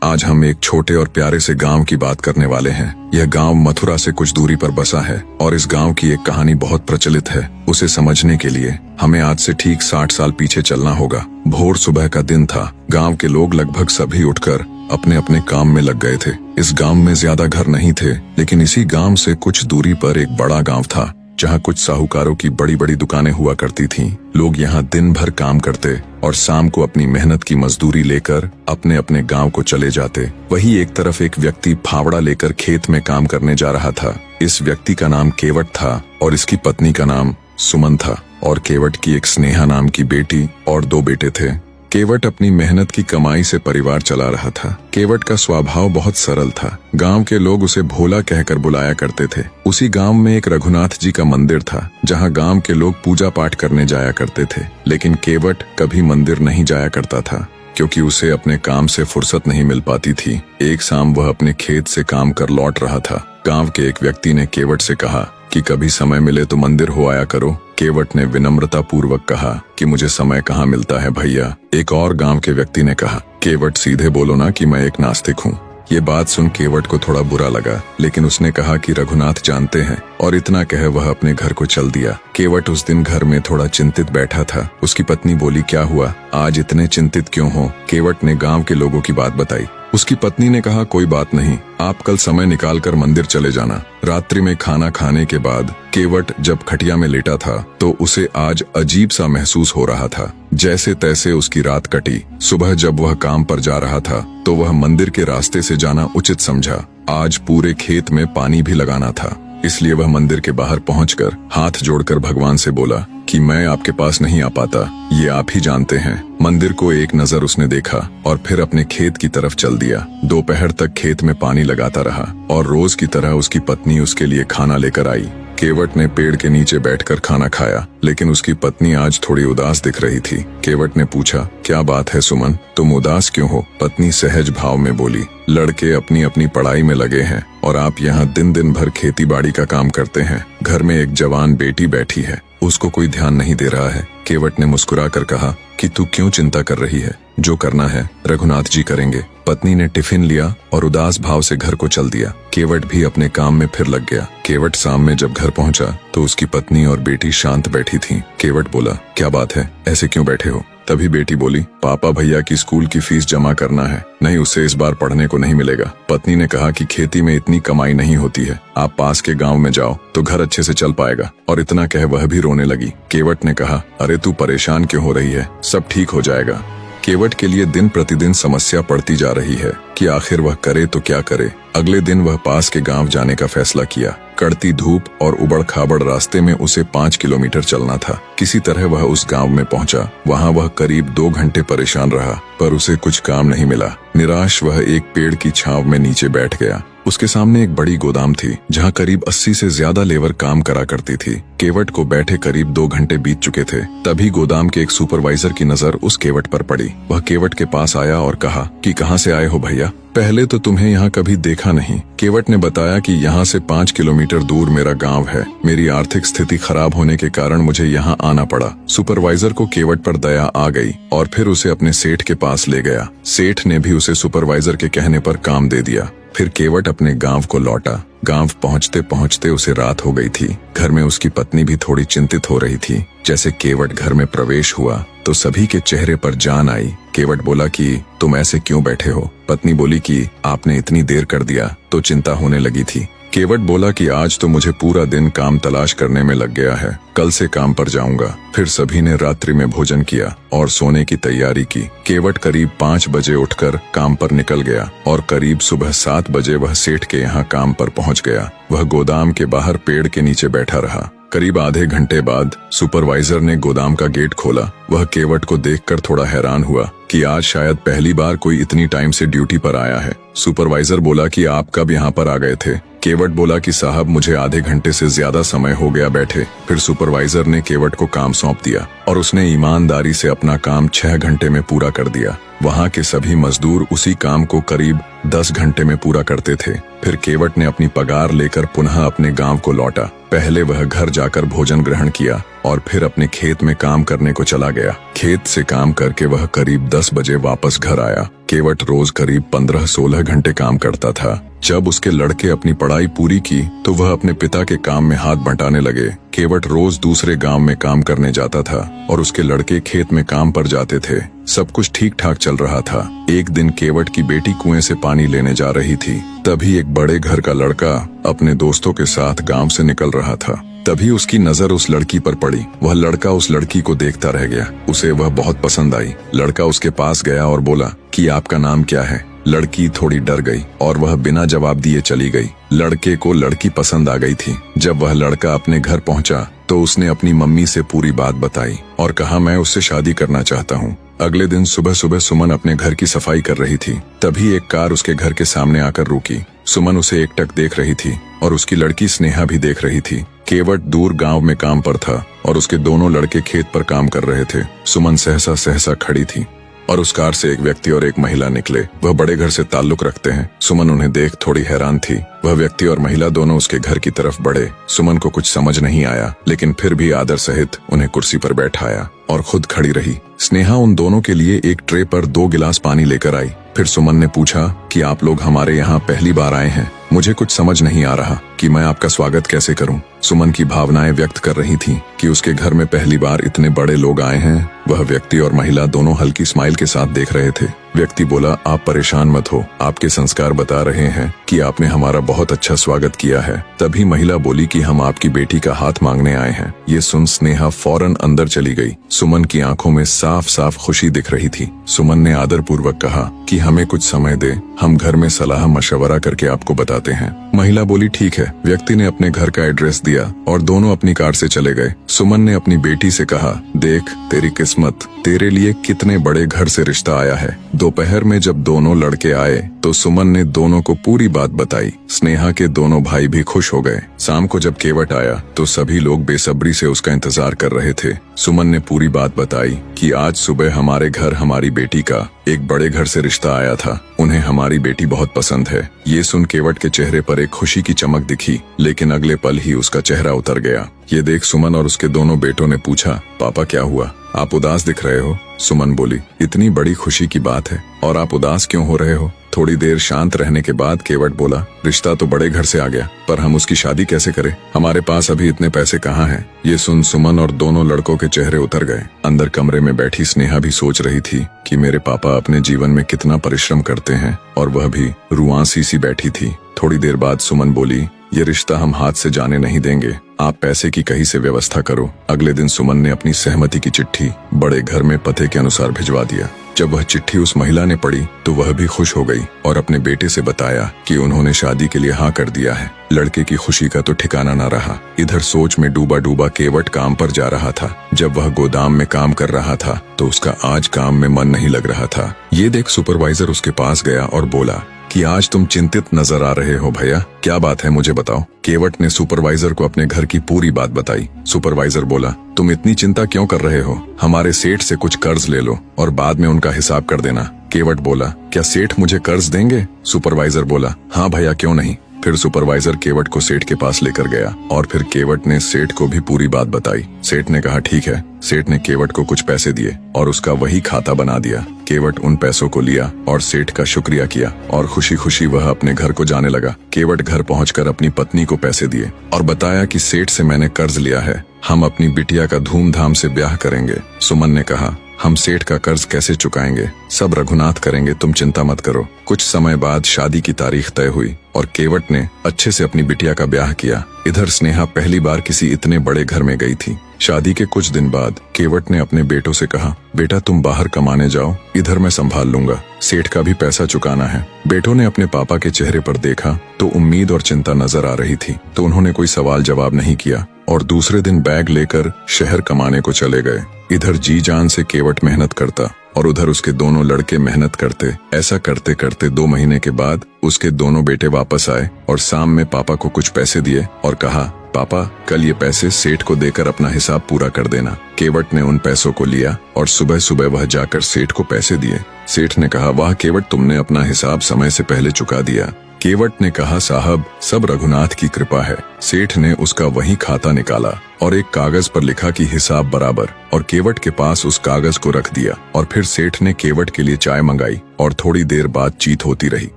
आज हम एक छोटे और प्यारे से गांव की बात करने वाले हैं। यह गांव मथुरा से कुछ दूरी पर बसा है और इस गांव की एक कहानी बहुत प्रचलित है। उसे समझने के लिए हमें आज से ठीक 60 साल पीछे चलना होगा। भोर सुबह का दिन था। गांव के लोग लगभग सभी उठकर अपने अपने काम में लग गए थे। इस गांव में ज्यादा घर नहीं थे, लेकिन इसी गांव से कुछ दूरी पर एक बड़ा गांव था जहाँ कुछ साहूकारों की बड़ी बड़ी दुकानें हुआ करती थीं। लोग यहाँ दिन भर काम करते और शाम को अपनी मेहनत की मजदूरी लेकर अपने अपने गांव को चले जाते। वहीं एक तरफ एक व्यक्ति फावड़ा लेकर खेत में काम करने जा रहा था। इस व्यक्ति का नाम केवट था और इसकी पत्नी का नाम सुमन था और केवट की एक स्नेहा नाम की बेटी और 2 बेटे थे। केवट अपनी मेहनत की कमाई से परिवार चला रहा था। केवट का स्वभाव बहुत सरल था। गांव के लोग उसे भोला कहकर बुलाया करते थे। उसी गांव में एक रघुनाथ जी का मंदिर था जहां गांव के लोग पूजा पाठ करने जाया करते थे। लेकिन केवट कभी मंदिर नहीं जाया करता था क्योंकि उसे अपने काम से फुर्सत नहीं मिल पाती थी। एक शाम वह अपने खेत से काम कर लौट रहा था। गांव के एक व्यक्ति ने केवट से कहा कि कभी समय मिले तो मंदिर हो आया करो। केवट ने विनम्रता पूर्वक कहा कि मुझे समय कहाँ मिलता है भैया। एक और गांव के व्यक्ति ने कहा, केवट सीधे बोलो ना कि मैं एक नास्तिक हूँ। ये बात सुन केवट को थोड़ा बुरा लगा, लेकिन उसने कहा कि रघुनाथ जानते हैं, और इतना कह वह अपने घर को चल दिया। केवट उस दिन घर में थोड़ा चिंतित बैठा था। उसकी पत्नी बोली, क्या हुआ, आज इतने चिंतित क्यों हो? केवट ने गांव के लोगों की बात बताई। उसकी पत्नी ने कहा, कोई बात नहीं, आप कल समय निकालकर मंदिर चले जाना। रात्रि में खाना खाने के बाद केवट जब खटिया में लेटा था तो उसे आज अजीब सा महसूस हो रहा था। जैसे तैसे उसकी रात कटी। सुबह जब वह काम पर जा रहा था तो वह मंदिर के रास्ते से जाना उचित समझा। आज पूरे खेत में पानी भी लगाना था, इसलिए वह मंदिर के बाहर पहुंचकर हाथ जोड़कर भगवान से बोला कि मैं आपके पास नहीं आ पाता, ये आप ही जानते हैं। मंदिर को एक नजर उसने देखा और फिर अपने खेत की तरफ चल दिया। दोपहर तक खेत में पानी लगाता रहा और रोज की तरह उसकी पत्नी उसके लिए खाना लेकर आई। केवट ने पेड़ के नीचे बैठकर खाना खाया, लेकिन उसकी पत्नी आज थोड़ी उदास दिख रही थी। केवट ने पूछा, क्या बात है सुमन, तुम उदास क्यों हो? पत्नी सहज भाव में बोली, लड़के अपनी अपनी पढ़ाई में लगे हैं और आप यहाँ दिन दिन भर खेती बाड़ी का काम करते हैं। घर में एक जवान बेटी बैठी है, उसको कोई ध्यान नहीं दे रहा है। केवट ने मुस्कुरा कर कहा कि तू क्यों चिंता कर रही है, जो करना है रघुनाथ जी करेंगे। पत्नी ने टिफिन लिया और उदास भाव से घर को चल दिया। केवट भी अपने काम में फिर लग गया। केवट शाम में जब घर पहुंचा तो उसकी पत्नी और बेटी शांत बैठी थीं। केवट बोला, क्या बात है, ऐसे क्यों बैठे हो? तभी बेटी बोली, पापा भैया की स्कूल की फीस जमा करना है, नहीं उसे इस बार पढ़ने को नहीं मिलेगा। पत्नी ने कहा कि खेती में इतनी कमाई नहीं होती है, आप पास के गांव में जाओ तो घर अच्छे से चल पाएगा। और इतना कह वह भी रोने लगी। केवट ने कहा, अरे तू परेशान क्यों हो रही है, सब ठीक हो जाएगा। केवट के लिए दिन प्रतिदिन समस्या पड़ती जा रही है कि आखिर वह करे तो क्या करे। अगले दिन वह पास के गांव जाने का फैसला किया। कड़ती धूप और उबड़ खाबड़ रास्ते में उसे 5 किलोमीटर चलना था। किसी तरह वह उस गांव में पहुंचा। वहां वह करीब 2 घंटे परेशान रहा, पर उसे कुछ काम नहीं मिला। निराश वह एक पेड़ की छांव में नीचे बैठ गया। उसके सामने एक बड़ी गोदाम थी जहां करीब 80 से ज्यादा लेबर काम करा करती थी। केवट को बैठे करीब 2 घंटे बीत चुके थे। तभी गोदाम के एक सुपरवाइजर की नजर उस केवट पर पड़ी। वह केवट के पास आया और कहा कि कहां से आए हो भैया, पहले तो तुम्हें यहाँ कभी देखा नहीं। केवट ने बताया कि यहाँ से 5 किलोमीटर दूर मेरा गांव है। मेरी आर्थिक स्थिति खराब होने के कारण मुझे यहाँ आना पड़ा। सुपरवाइजर को केवट पर दया आ गई और फिर उसे अपने सेठ के पास ले गया। सेठ ने भी उसे सुपरवाइजर के कहने पर काम दे दिया। फिर केवट अपने गांव को लौटा। गांव पहुंचते पहुंचते उसे रात हो गई थी। घर में उसकी पत्नी भी थोड़ी चिंतित हो रही थी। जैसे केवट घर में प्रवेश हुआ तो सभी के चेहरे पर जान आई। केवट बोला कि तुम ऐसे क्यों बैठे हो? पत्नी बोली कि आपने इतनी देर कर दिया तो चिंता होने लगी थी। केवट बोला कि आज तो मुझे पूरा दिन काम तलाश करने में लग गया है, कल से काम पर जाऊंगा। फिर सभी ने रात्रि में भोजन किया और सोने की तैयारी की। केवट करीब 5 बजे उठकर काम पर निकल गया और करीब सुबह 7 बजे वह सेठ के यहाँ काम पर पहुंच गया। वह गोदाम के बाहर पेड़ के नीचे बैठा रहा। करीब आधे घंटे बाद सुपरवाइजर ने गोदाम का गेट खोला। वह केवट को देखकर थोड़ा हैरान हुआ कि आज शायद पहली बार कोई इतनी टाइम से ड्यूटी पर आया है। सुपरवाइजर बोला कि आप कब यहाँ पर आ गए थे? केवट बोला कि साहब मुझे आधे घंटे से ज्यादा समय हो गया बैठे। फिर सुपरवाइजर ने केवट को काम सौंप दिया और उसने ईमानदारी से अपना काम 6 घंटे में पूरा कर दिया। वहाँ के सभी मजदूर उसी काम को करीब 10 घंटे में पूरा करते थे। फिर केवट ने अपनी पगार लेकर पुनः अपने गांव को लौटा। पहले वह घर जाकर भोजन ग्रहण किया और फिर अपने खेत में काम करने को चला गया। खेत से काम करके वह करीब 10 बजे वापस घर आया। केवट रोज करीब 15-16 घंटे काम करता था। जब उसके लड़के अपनी पढ़ाई पूरी की तो वह अपने पिता के काम में हाथ बंटाने लगे। केवट रोज दूसरे गांव में काम करने जाता था और उसके लड़के खेत में काम पर जाते थे। सब कुछ ठीक ठाक चल रहा था। एक दिन केवट की बेटी कुएं से पानी लेने जा रही थी। तभी एक बड़े घर का लड़का अपने दोस्तों के साथ गांव से निकल रहा था। तभी उसकी नजर उस लड़की पर पड़ी। वह लड़का उस लड़की को देखता रह गया। उसे वह बहुत पसंद आई। लड़का उसके पास गया और बोला कि आपका नाम क्या है। लड़की थोड़ी डर गई और वह बिना जवाब दिए चली गई। लड़के को लड़की पसंद आ गई थी। जब वह लड़का अपने घर पहुंचा तो उसने अपनी मम्मी से पूरी बात बताई और कहा मैं उससे शादी करना चाहता हूँ। अगले दिन सुबह सुबह सुमन अपने घर की सफाई कर रही थी। तभी एक कार उसके घर के सामने आकर रुकी। सुमन उसे एकटक देख रही थी और उसकी लड़की स्नेहा भी देख रही थी। केवट दूर गांव में काम पर था और उसके दोनों लड़के खेत पर काम कर रहे थे। सुमन सहसा सहसा खड़ी थी और उस कार से एक व्यक्ति और एक महिला निकले। वह बड़े घर से ताल्लुक रखते हैं। सुमन उन्हें देख थोड़ी हैरान थी। वह व्यक्ति और महिला दोनों उसके घर की तरफ बढ़े। सुमन को कुछ समझ नहीं आया, लेकिन फिर भी आदर सहित उन्हें कुर्सी पर बैठाया और खुद खड़ी रही। स्नेहा उन दोनों के लिए एक ट्रे पर 2 गिलास पानी लेकर आई। फिर सुमन ने पूछा कि आप लोग हमारे यहाँ पहली बार आए हैं। मुझे कुछ समझ नहीं आ रहा कि मैं आपका स्वागत कैसे करूं। सुमन की भावनाएं व्यक्त कर रही थी कि उसके घर में पहली बार इतने बड़े लोग आए हैं। वह व्यक्ति और महिला दोनों हल्की स्माइल के साथ देख रहे थे। व्यक्ति बोला, आप परेशान मत हो, आपके संस्कार बता रहे हैं कि आपने हमारा बहुत अच्छा स्वागत किया है। तभी महिला बोली कि हम आपकी बेटी का हाथ मांगने आए हैं। ये सुन स्नेहा फौरन अंदर चली गई। सुमन की आंखों में साफ साफ खुशी दिख रही थी। सुमन ने आदर पूर्वक कहा कि हमें कुछ समय दे, हम घर में सलाह मशवरा करके आपको बताते हैं। महिला बोली ठीक है। व्यक्ति ने अपने घर का एड्रेस दिया और दोनों अपनी कार से चले गए। सुमन ने अपनी बेटी से कहा, देख तेरी किस्मत, तेरे लिए कितने बड़े घर से रिश्ता आया है। दोपहर में जब दोनों लड़के आए तो सुमन ने दोनों को पूरी बात बताई। स्नेहा के दोनों भाई भी खुश हो गए। शाम को जब केवट आया तो सभी लोग बेसब्री से उसका इंतजार कर रहे थे। सुमन ने पूरी बात बताई कि आज सुबह हमारे घर हमारी बेटी का एक बड़े घर से रिश्ता आया था। उन्हें हमारी बेटी बहुत पसंद है। ये सुन केवट के चेहरे पर एक खुशी की चमक दिखी, लेकिन अगले पल ही उसका चेहरा उतर गया। ये देख सुमन और उसके दोनों बेटों ने पूछा, पापा क्या हुआ, आप उदास दिख रहे हो। सुमन बोली, इतनी बड़ी खुशी की बात है और आप उदास क्यों हो रहे हो। थोड़ी देर शांत रहने के बाद केवट बोला, रिश्ता तो बड़े घर से आ गया, पर हम उसकी शादी कैसे करें, हमारे पास अभी इतने पैसे कहाँ हैं। ये सुन सुमन और दोनों लड़कों के चेहरे उतर गए। अंदर कमरे में बैठी स्नेहा भी सोच रही थी कि मेरे पापा अपने जीवन में कितना परिश्रम करते हैं, और वह भी रुआंसी सी बैठी थी। थोड़ी देर बाद सुमन बोली, ये रिश्ता हम हाथ से जाने नहीं देंगे, आप पैसे की कहीं से व्यवस्था करो। अगले दिन सुमन ने अपनी सहमति की चिट्ठी बड़े घर में पते के अनुसार भिजवा दिया। जब वह चिट्ठी उस महिला ने पढ़ी तो वह भी खुश हो गई और अपने बेटे से बताया कि उन्होंने शादी के लिए हाँ कर दिया है। लड़के की खुशी का तो ठिकाना न रहा। इधर सोच में डूबा डूबा केवट काम पर जा रहा था। जब वह गोदाम में काम कर रहा था तो उसका आज काम में मन नहीं लग रहा था। ये देख सुपरवाइजर उसके पास गया और बोला कि आज तुम चिंतित नजर आ रहे हो भैया, क्या बात है मुझे बताओ। केवट ने सुपरवाइजर को अपने घर की पूरी बात बताई। सुपरवाइजर बोला, तुम इतनी चिंता क्यों कर रहे हो, हमारे सेठ से कुछ कर्ज ले लो और बाद में उनका हिसाब कर देना। केवट बोला, क्या सेठ मुझे कर्ज देंगे। सुपरवाइजर बोला, हाँ भैया क्यों नहीं। फिर सुपरवाइजर केवट को सेठ के पास लेकर गया और फिर केवट ने सेठ को भी पूरी बात बताई। सेठ ने कहा ठीक है। सेठ ने केवट को कुछ पैसे दिए और उसका वही खाता बना दिया। केवट उन पैसों को लिया और सेठ का शुक्रिया किया और खुशी खुशी वह अपने घर को जाने लगा। केवट घर पहुंचकर अपनी पत्नी को पैसे दिए और बताया कि सेठ से मैंने कर्ज लिया है, हम अपनी बिटिया का धूमधाम से ब्याह करेंगे। सुमन ने कहा, हम सेठ का कर्ज कैसे चुकाएंगे, सब रघुनाथ करेंगे, तुम चिंता मत करो। कुछ समय बाद शादी की तारीख तय हुई और केवट ने अच्छे से अपनी बिटिया का ब्याह किया। इधर स्नेहा पहली बार किसी इतने बड़े घर में गई थी। शादी के कुछ दिन बाद केवट ने अपने बेटों से कहा, बेटा तुम बाहर कमाने जाओ, इधर मैं संभाल लूंगा, सेठ का भी पैसा चुकाना है। बेटों ने अपने पापा के चेहरे पर देखा तो उम्मीद और चिंता नजर आ रही थी, तो उन्होंने कोई सवाल जवाब नहीं किया और दूसरे दिन बैग लेकर शहर कमाने को चले गए। इधर जी जान से केवट मेहनत करता और उधर उसके दोनों लड़के मेहनत करते। ऐसा करते करते 2 महीने के बाद उसके दोनों बेटे वापस आए और शाम में पापा को कुछ पैसे दिए और कहा, पापा कल ये पैसे सेठ को देकर अपना हिसाब पूरा कर देना। केवट ने उन पैसों को लिया और सुबह सुबह वह जाकर सेठ को पैसे दिए। सेठ ने कहा, वाह केवट, तुमने अपना हिसाब समय से पहले चुका दिया। केवट ने कहा, साहब सब रघुनाथ की कृपा है। सेठ ने उसका वही खाता निकाला और एक कागज पर लिखा कि हिसाब बराबर, और केवट के पास उस कागज को रख दिया। और फिर सेठ ने केवट के लिए चाय मंगाई और थोड़ी देर बातचीत होती रही।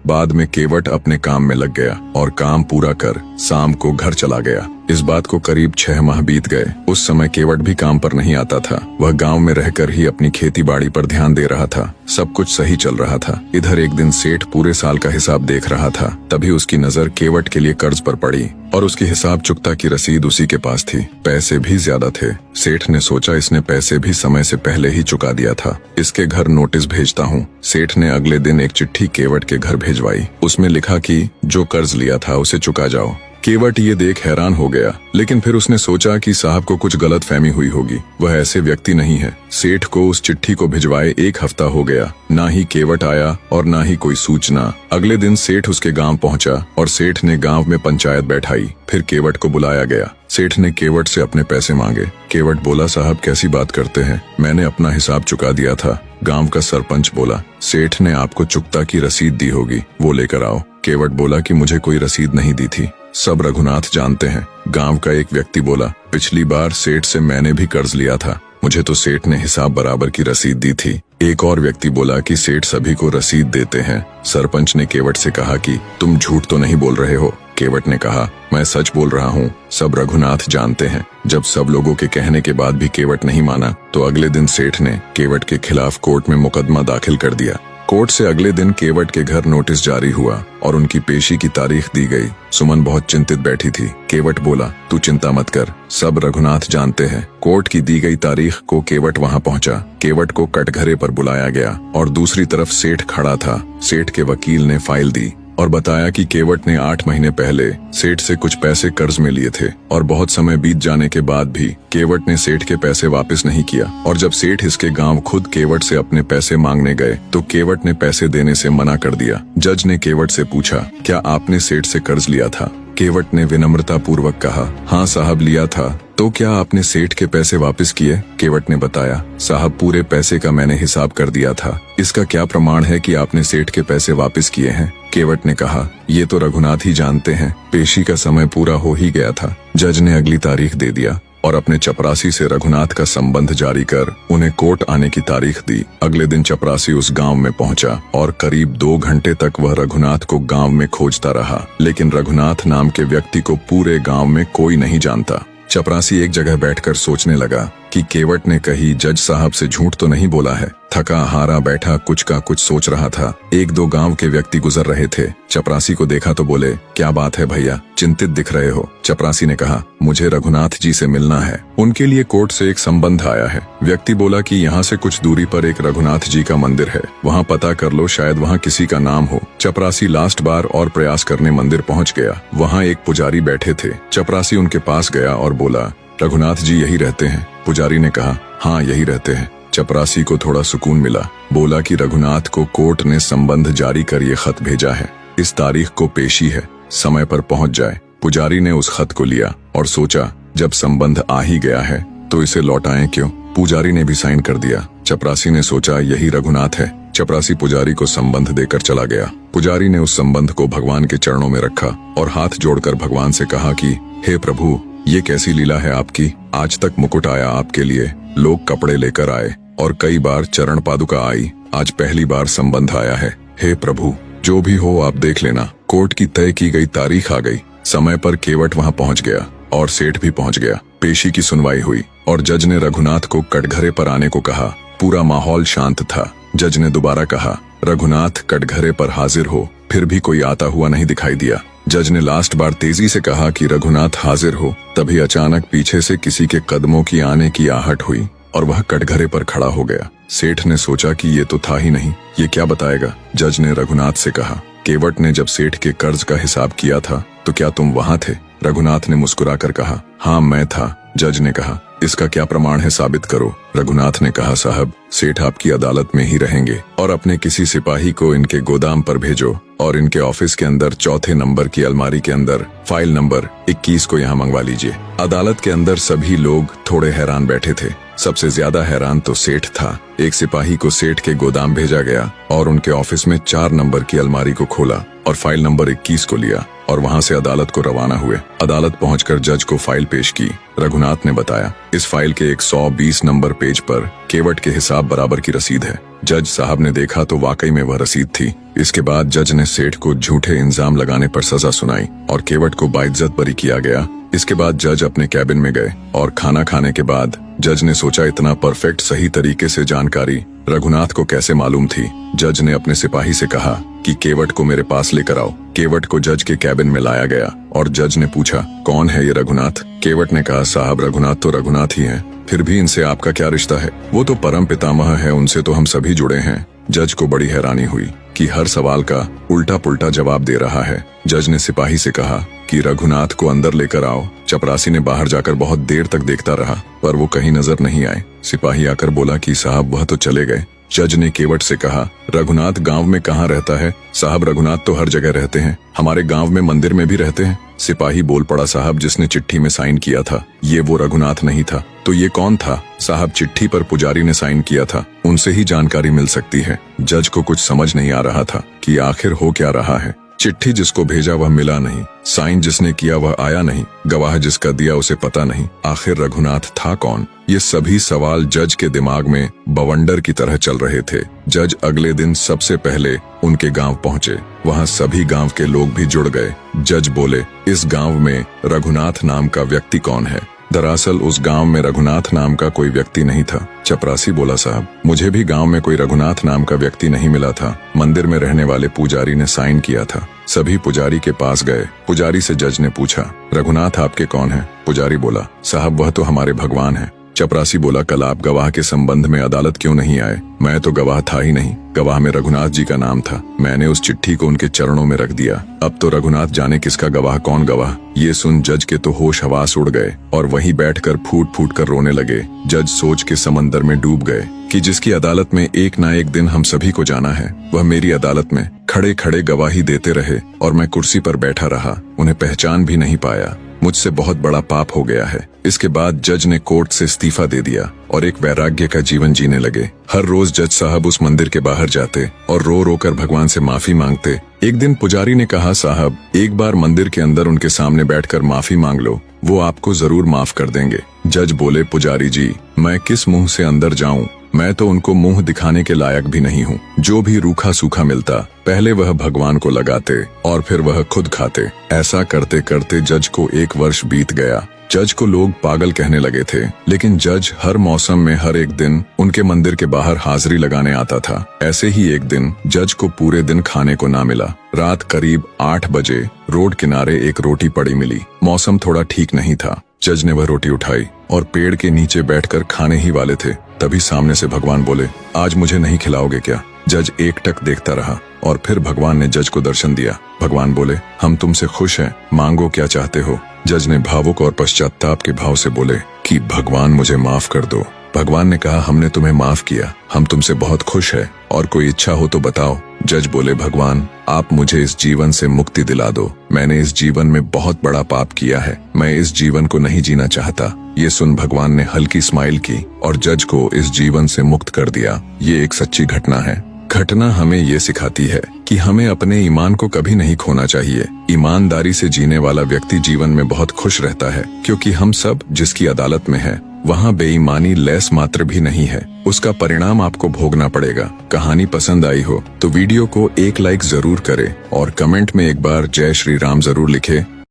बाद में केवट अपने काम में लग गया और काम पूरा कर शाम को घर चला गया। इस बात को करीब 6 माह बीत गए। उस समय केवट भी काम पर नहीं आता था। वह गांव में रहकर ही अपनी खेती बाड़ी पर ध्यान दे रहा था। सब कुछ सही चल रहा था। इधर एक दिन सेठ पूरे साल का हिसाब देख रहा था। तभी उसकी नजर केवट के लिए कर्ज पर पड़ी और उसकी हिसाब चुकता की रसीद उसी के पास थी। पैसे भी ज्यादा थे। सेठ ने सोचा, इसने पैसे भी समय से पहले ही चुका दिया था, इसके घर नोटिस भेजता हूँ। सेठ ने अगले दिन एक चिट्ठी केवट के घर भेजवाई। उसमें लिखा कि जो कर्ज लिया था उसे चुका जाओ। केवट ये देख हैरान हो गया, लेकिन फिर उसने सोचा कि साहब को कुछ गलत फहमी हुई होगी। वह ऐसे व्यक्ति नहीं है। सेठ को उस चिट्ठी को भिजवाए 1 हफ्ता हो गया। ना ही केवट आया और ना ही कोई सूचना। अगले दिन सेठ उसके गांव पहुंचा और सेठ ने गांव में पंचायत बैठाई। फिर केवट को बुलाया गया। सेठ ने केवट से अपने पैसे मांगे। केवट बोला, साहब कैसी बात करते हैं, मैंने अपना हिसाब चुका दिया था। गांव का सरपंच बोला, सेठ ने आपको चुकता की रसीद दी होगी, वो लेकर आओ। केवट बोला कि मुझे कोई रसीद नहीं दी थी, सब रघुनाथ जानते हैं। गांव का एक व्यक्ति बोला, पिछली बार सेठ से मैंने भी कर्ज लिया था, मुझे तो सेठ ने हिसाब बराबर की रसीद दी थी। एक और व्यक्ति बोला कि सेठ सभी को रसीद देते हैं। सरपंच ने केवट से कहा कि तुम झूठ तो नहीं बोल रहे हो। केवट ने कहा, मैं सच बोल रहा हूँ, सब रघुनाथ जानते हैं। जब सब लोगों के कहने के बाद भी केवट नहीं माना तो अगले दिन सेठ ने केवट के खिलाफ कोर्ट में मुकदमा दाखिल कर दिया। कोर्ट से अगले दिन केवट के घर नोटिस जारी हुआ और उनकी पेशी की तारीख दी गई। सुमन बहुत चिंतित बैठी थी। केवट बोला, तू चिंता मत कर, सब रघुनाथ जानते हैं। कोर्ट की दी गई तारीख को केवट वहां पहुंचा। केवट को कटघरे पर बुलाया गया और दूसरी तरफ सेठ खड़ा था। सेठ के वकील ने फाइल दी और बताया कि केवट ने 8 महीने पहले सेठ से कुछ पैसे कर्ज में लिए थे और बहुत समय बीत जाने के बाद भी केवट ने सेठ के पैसे वापस नहीं किया। और जब सेठ इसके गांव खुद केवट से अपने पैसे मांगने गए तो केवट ने पैसे देने से मना कर दिया। जज ने केवट से पूछा, क्या आपने सेठ से कर्ज लिया था? केवट ने विनम्रता पूर्वक कहा, हाँ साहब लिया था। तो क्या आपने सेठ के पैसे वापस किए? केवट ने बताया, साहब पूरे पैसे का मैंने हिसाब कर दिया था। इसका क्या प्रमाण है कि आपने सेठ के पैसे वापस किए हैं? केवट ने कहा, ये तो रघुनाथ ही जानते हैं। पेशी का समय पूरा हो ही गया था। जज ने अगली तारीख दे दिया और अपने चपरासी से रघुनाथ का संबंध जारी कर उन्हें कोर्ट आने की तारीख दी। अगले दिन चपरासी उस गांव में पहुंचा और करीब 2 घंटे तक वह रघुनाथ को गांव में खोजता रहा, लेकिन रघुनाथ नाम के व्यक्ति को पूरे गांव में कोई नहीं जानता। चपरासी एक जगह बैठकर सोचने लगा कि केवट ने कहीं जज साहब से झूठ तो नहीं बोला है। थका हारा बैठा कुछ का कुछ सोच रहा था। 1-2 गांव के व्यक्ति गुजर रहे थे। चपरासी को देखा तो बोले, क्या बात है भैया, चिंतित दिख रहे हो? चपरासी ने कहा, मुझे रघुनाथ जी से मिलना है, उनके लिए कोर्ट से एक संबंध आया है। व्यक्ति बोला कि यहाँ से कुछ दूरी पर एक रघुनाथ जी का मंदिर है, वहाँ पता कर लो, शायद वहाँ किसी का नाम हो। चपरासी लास्ट बार और प्रयास करने मंदिर पहुँच गया। वहाँ एक पुजारी बैठे थे। चपरासी उनके पास गया और बोला, रघुनाथ जी यही रहते हैं? पुजारी ने कहा, हाँ यही रहते हैं। चपरासी को थोड़ा सुकून मिला। बोला कि रघुनाथ को कोर्ट ने संबंध जारी कर ये खत भेजा है, इस तारीख को पेशी है, समय पर पहुंच जाए। पुजारी ने उस खत को लिया और सोचा, जब संबंध आ ही गया है तो इसे लौटाएं क्यों। पुजारी ने भी साइन कर दिया। चपरासी ने सोचा, यही रघुनाथ है। चपरासी पुजारी को संबंध देकर चला गया। पुजारी ने उस संबंध को भगवान के चरणों में रखा और हाथ जोड़कर भगवान से कहा कि हे प्रभु, ये कैसी लीला है आपकी। आज तक मुकुट आया आपके लिए, लोग कपड़े लेकर आए और कई बार चरण पादुका आई, आज पहली बार संबंध आया है। हे प्रभु, जो भी हो आप देख लेना। कोर्ट की तय की गई तारीख आ गई। समय पर केवट वहां पहुंच गया और सेठ भी पहुंच गया। पेशी की सुनवाई हुई और जज ने रघुनाथ को कटघरे पर आने को कहा। पूरा माहौल शांत था। जज ने दोबारा कहा, रघुनाथ कटघरे पर हाजिर हो। फिर भी कोई आता हुआ नहीं दिखाई दिया। जज ने लास्ट बार तेजी से कहा कि रघुनाथ हाजिर हो। तभी अचानक पीछे से किसी के कदमों की आने की आहट हुई और वह कटघरे पर खड़ा हो गया। सेठ ने सोचा कि ये तो था ही नहीं, ये क्या बताएगा। जज ने रघुनाथ से कहा, केवट ने जब सेठ के कर्ज का हिसाब किया था तो क्या तुम वहां थे? रघुनाथ ने मुस्कुराकर कहा, हाँ मैं था। जज ने कहा, इसका क्या प्रमाण है, साबित करो। रघुनाथ ने कहा, साहब सेठ आपकी अदालत में ही रहेंगे और अपने किसी सिपाही को इनके गोदाम पर भेजो और इनके ऑफिस के अंदर 4थे नंबर की अलमारी के अंदर फाइल नंबर 21 को यहाँ मंगवा लीजिए। अदालत के अंदर सभी लोग थोड़े हैरान बैठे थे। सबसे ज्यादा हैरान तो सेठ था। एक सिपाही को सेठ के गोदाम भेजा गया और उनके ऑफिस में 4 नंबर की अलमारी को खोला और फाइल नंबर 21 को लिया और वहां से अदालत को रवाना हुए। अदालत पहुंचकर जज को फाइल पेश की। रघुनाथ ने बताया, इस फाइल के 120 नंबर पेज पर केवट के हिसाब बराबर की रसीद है। जज साहब ने देखा तो वाकई में वह रसीद थी। इसके बाद जज ने सेठ को झूठे इल्जाम लगाने पर सजा सुनाई और केवट को बाइज्जत बरी किया गया। इसके बाद जज अपने कैबिन में गए और खाना खाने के बाद जज ने सोचा, इतना परफेक्ट सही तरीके से जानकारी रघुनाथ को कैसे मालूम थी। जज ने अपने सिपाही से कहा कि केवट को मेरे पास लेकर आओ। केवट को जज के कैबिन में लाया गया और जज ने पूछा, कौन है ये रघुनाथ? केवट ने कहा, साहब रघुनाथ तो रघुनाथ ही हैं, फिर भी इनसे आपका क्या रिश्ता है? वो तो परम पितामह है, उनसे तो हम सभी जुड़े हैं। जज को बड़ी हैरानी हुई कि हर सवाल का उल्टा पुल्टा जवाब दे रहा है। जज ने सिपाही से कहा कि रघुनाथ को अंदर लेकर आओ। चपरासी ने बाहर जाकर बहुत देर तक देखता रहा पर वो कहीं नजर नहीं आए। सिपाही आकर बोला कि साहब वह तो चले गए। जज ने केवट से कहा, रघुनाथ गांव में कहाँ रहता है? साहब रघुनाथ तो हर जगह रहते हैं, हमारे गांव में मंदिर में भी रहते हैं। सिपाही बोल पड़ा, साहब जिसने चिट्ठी में साइन किया था ये वो रघुनाथ नहीं था तो ये कौन था? साहब चिट्ठी पर पुजारी ने साइन किया था, उनसे ही जानकारी मिल सकती है। जज को कुछ समझ नहीं आ रहा था कि आखिर हो क्या रहा है। चिट्ठी जिसको भेजा वह मिला नहीं, साइन जिसने किया वह आया नहीं, गवाह जिसका दिया उसे पता नहीं, आखिर रघुनाथ था कौन? ये सभी सवाल जज के दिमाग में बवंडर की तरह चल रहे थे। जज अगले दिन सबसे पहले उनके गांव पहुंचे। वहां सभी गांव के लोग भी जुड़ गए। जज बोले, इस गांव में रघुनाथ नाम का व्यक्ति कौन है? दरअसल उस गांव में रघुनाथ नाम का कोई व्यक्ति नहीं था। चपरासी बोला, साहब मुझे भी गांव में कोई रघुनाथ नाम का व्यक्ति नहीं मिला था। मंदिर में रहने वाले पुजारी ने साइन किया था। सभी पुजारी के पास गए। पुजारी से जज ने पूछा, रघुनाथ आपके कौन है? पुजारी बोला, साहब वह तो हमारे भगवान है। चपरासी बोला, कल आप गवाह के संबंध में अदालत क्यों नहीं आए? मैं तो गवाह था ही नहीं, गवाह में रघुनाथ जी का नाम था। मैंने उस चिट्ठी को उनके चरणों में रख दिया। अब तो रघुनाथ जाने किसका गवाह कौन गवाह। ये सुन जज के तो होश हवास उड़ गए और वहीं बैठकर फूट फूट कर रोने लगे। जज सोच के समंदर में डूब गए कि जिसकी अदालत में एक ना एक दिन हम सभी को जाना है, वह मेरी अदालत में खड़े खड़े गवाही देते रहे और मैं कुर्सी पर बैठा रहा, उन्हें पहचान भी नहीं पाया। मुझसे बहुत बड़ा पाप हो गया है। इसके बाद जज ने कोर्ट से इस्तीफा दे दिया और एक वैराग्य का जीवन जीने लगे। हर रोज जज साहब उस मंदिर के बाहर जाते और रो रो कर भगवान से माफी मांगते। एक दिन पुजारी ने कहा, साहब एक बार मंदिर के अंदर उनके सामने बैठकर माफी मांग लो, वो आपको जरूर माफ कर देंगे। जज बोले, पुजारी जी मैं किस मुंह से अंदर जाऊं? मैं तो उनको मुंह दिखाने के लायक भी नहीं हूँ। जो भी रूखा सूखा मिलता पहले वह भगवान को लगाते और फिर वह खुद खाते। ऐसा करते करते जज को 1 वर्ष बीत गया। जज को लोग पागल कहने लगे थे, लेकिन जज हर मौसम में हर एक दिन उनके मंदिर के बाहर हाजिरी लगाने आता था। ऐसे ही एक दिन जज को पूरे दिन खाने को ना मिला। रात करीब 8 बजे रोड किनारे एक रोटी पड़ी मिली। मौसम थोड़ा ठीक नहीं था। जज ने वह रोटी उठाई और पेड़ के नीचे बैठकर खाने ही वाले थे, तभी सामने से भगवान बोले, आज मुझे नहीं खिलाओगे क्या? जज एकटक देखता रहा और फिर भगवान ने जज को दर्शन दिया। भगवान बोले, हम तुमसे खुश हैं, मांगो क्या चाहते हो? जज ने भावुक और पश्चाताप के भाव से बोले कि भगवान मुझे माफ कर दो। भगवान ने कहा, हमने तुम्हें माफ किया, हम तुमसे बहुत खुश है, और कोई इच्छा हो तो बताओ। जज बोले, भगवान आप मुझे इस जीवन से मुक्ति दिला दो। मैंने इस जीवन में बहुत बड़ा पाप किया है, मैं इस जीवन को नहीं जीना चाहता। ये सुन भगवान ने हल्की स्माइल की और जज को इस जीवन से मुक्त कर दिया। ये एक सच्ची घटना है। घटना हमें ये सिखाती है कि हमें अपने ईमान को कभी नहीं खोना चाहिए। ईमानदारी से जीने वाला व्यक्ति जीवन में बहुत खुश रहता है, क्योंकि हम सब जिसकी अदालत में है वहाँ बेईमानी लैस मात्र भी नहीं है। उसका परिणाम आपको भोगना पड़ेगा। कहानी पसंद आई हो तो वीडियो को 1 लाइक जरूर करें और कमेंट में एक बार जय श्री राम जरूर लिखें।